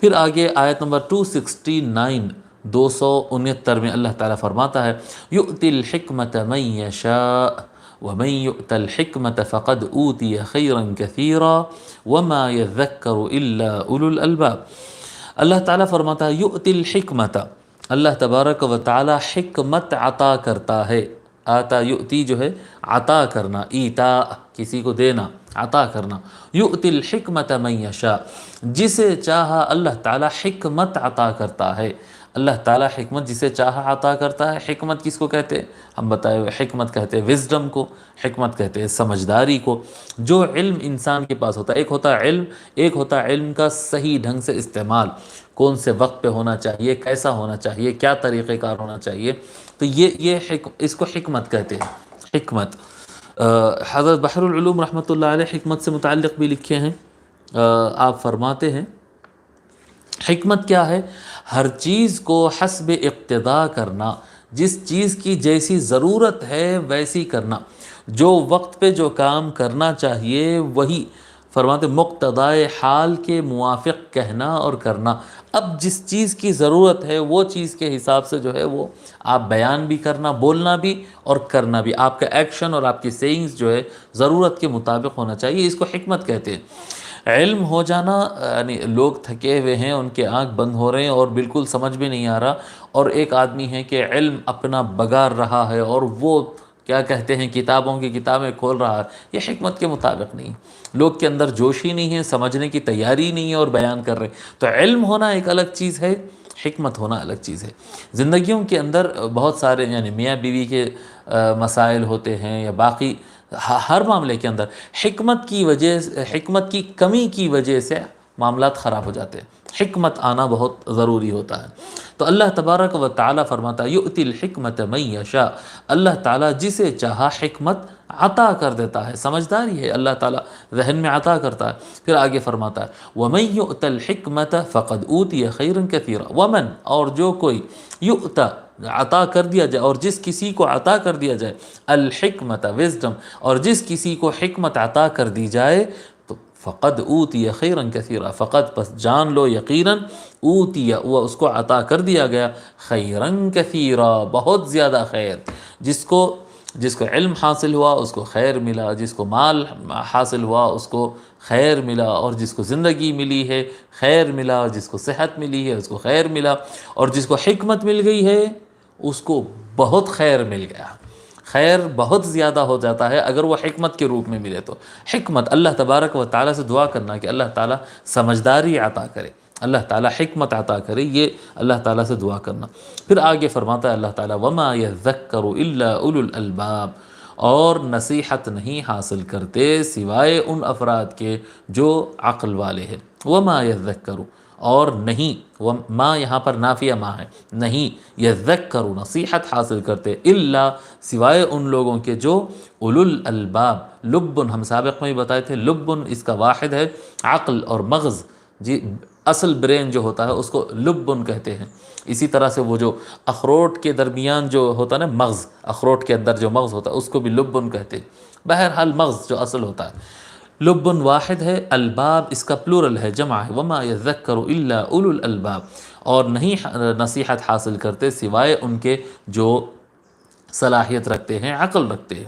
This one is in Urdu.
پھر آگے آیت نمبر 269 269 میں اللہ تعالیٰ فرماتا ہے یؤتی الحکمت من یشاء ومن یؤت الحکمت فقد اوتی خیرا کثیرا وما یذکر الا اولو الالباب۔ اللہ تعالیٰ فرماتا ہے یؤتی الحکمت، اللہ تبارک و تعالیٰ حکمت عطا کرتا ہے۔ آتا یؤتی جو ہے عطا کرنا، ایتا کسی کو دینا، عطا کرنا۔ یؤتی الحکمت من یشاء، جسے چاہا اللہ تعالیٰ حکمت عطا کرتا ہے۔ اللہ تعالیٰ حکمت جسے چاہا عطا کرتا ہے۔ حکمت کس کو کہتے ہیں؟ ہم بتائے ہوئے حکمت کہتے ہیں وزڈم کو، حکمت کہتے ہیں سمجھداری کو۔ جو علم انسان کے پاس ہوتا ہے، ایک ہوتا ہے علم، ایک ہوتا ہے علم کا صحیح ڈھنگ سے استعمال، کون سے وقت پہ ہونا چاہیے، کیسا ہونا چاہیے، کیا طریقہ کار ہونا چاہیے، تو اس کو حکمت کہتے ہیں۔ حکمت حضرت بحر العلوم رحمۃ اللہ علیہ حکمت سے متعلق بھی لکھے ہیں۔ آپ فرماتے ہیں حکمت کیا ہے؟ ہر چیز کو حسب اقتضا کرنا، جس چیز کی جیسی ضرورت ہے ویسی کرنا، جو وقت پہ جو کام کرنا چاہیے وہی، فرماتے مقتضائے حال کے موافق کہنا اور کرنا۔ اب جس چیز کی ضرورت ہے وہ چیز کے حساب سے جو ہے وہ آپ بیان بھی کرنا، بولنا بھی اور کرنا بھی، آپ کا ایکشن اور آپ کی سینگز جو ہے ضرورت کے مطابق ہونا چاہیے، اس کو حکمت کہتے ہیں۔ علم ہو جانا یعنی لوگ تھکے ہوئے ہیں، ان کے آنکھ بند ہو رہے ہیں اور بالکل سمجھ بھی نہیں آ رہا، اور ایک آدمی ہے کہ علم اپنا بگار رہا ہے اور وہ کیا کہتے ہیں کتابوں کی کتابیں کھول رہا ہے، یہ حکمت کے مطابق نہیں۔ لوگ کے اندر جوش ہی نہیں ہے، سمجھنے کی تیاری نہیں ہے اور بیان کر رہے ہیں۔ تو علم ہونا ایک الگ چیز ہے، حکمت ہونا الگ چیز ہے۔ زندگیوں کے اندر بہت سارے یعنی میاں بیوی کے مسائل ہوتے ہیں یا باقی ہر معاملے کے اندر حکمت کی وجہ سے، حکمت کی کمی کی وجہ سے معاملات خراب ہو جاتے ہیں۔ حکمت آنا بہت ضروری ہوتا ہے۔ تو اللہ تبارک و تعالیٰ فرماتا ہے یؤتی الحکمت من یشاء، اللہ تعالیٰ جسے چاہا حکمت عطا کر دیتا ہے، سمجھداری ہے اللہ تعالیٰ ذہن میں عطا کرتا ہے۔ پھر آگے فرماتا ہے ومن یؤت الحکمت فقد اوتی خیرا کثیرا، ومن اور جو کوئی یؤتا عطا کر دیا جائے، اور جس کسی کو عطا کر دیا جائے الحکمت وزڈم، اور جس کسی کو حکمت عطا کر دی جائے تو فقد اوتی خیرا کثیرا، فقد پس جان لو یقیناً اوتی وہ اس کو عطا کر دیا گیا خیرا کثیرا، بہت زیادہ خیر۔ جس کو علم حاصل ہوا اس کو خیر ملا، جس کو مال حاصل ہوا اس کو خیر ملا، اور جس کو زندگی ملی ہے خیر ملا، جس کو صحت ملی ہے اس کو خیر ملا، اور جس کو حکمت مل گئی ہے اس کو بہت خیر مل گیا۔ خیر بہت زیادہ ہو جاتا ہے اگر وہ حکمت کے روپ میں ملے تو۔ حکمت اللہ تبارک و تعالیٰ سے دعا کرنا کہ اللہ تعالیٰ سمجھداری عطا کرے، اللہ تعالیٰ حکمت عطا کرے، یہ اللہ تعالیٰ سے دعا کرنا۔ پھر آگے فرماتا ہے اللہ تعالیٰ وما یذکر الا اولو الالباب، اور نصیحت نہیں حاصل کرتے سوائے ان افراد کے جو عقل والے ہیں۔ وما یذکر، اور نہیں، ما یہاں پر نافیہ ما ہے، نہیں، یذکر نصیحت حاصل کرتے، الا سوائے ان لوگوں کے جو اولو الالباب، لبن ہم سابق میں بھی بتائے تھے، لبن اس کا واحد ہے عقل اور مغز، جی اصل برین جو ہوتا ہے اس کو لبن کہتے ہیں۔ اسی طرح سے وہ جو اخروٹ کے درمیان جو ہوتا ہے نا مغز، اخروٹ کے اندر جو مغز ہوتا ہے اس کو بھی لبن کہتے ہیں۔ بہرحال مغز جو اصل ہوتا ہے، لبن واحد ہے، الباب اس کا پلورل ہے، جمع ہے، وما یذکر الا اولو الالباب، اور نہیں نصیحت حاصل کرتے سوائے ان کے جو صلاحیت رکھتے ہیں، عقل رکھتے ہیں۔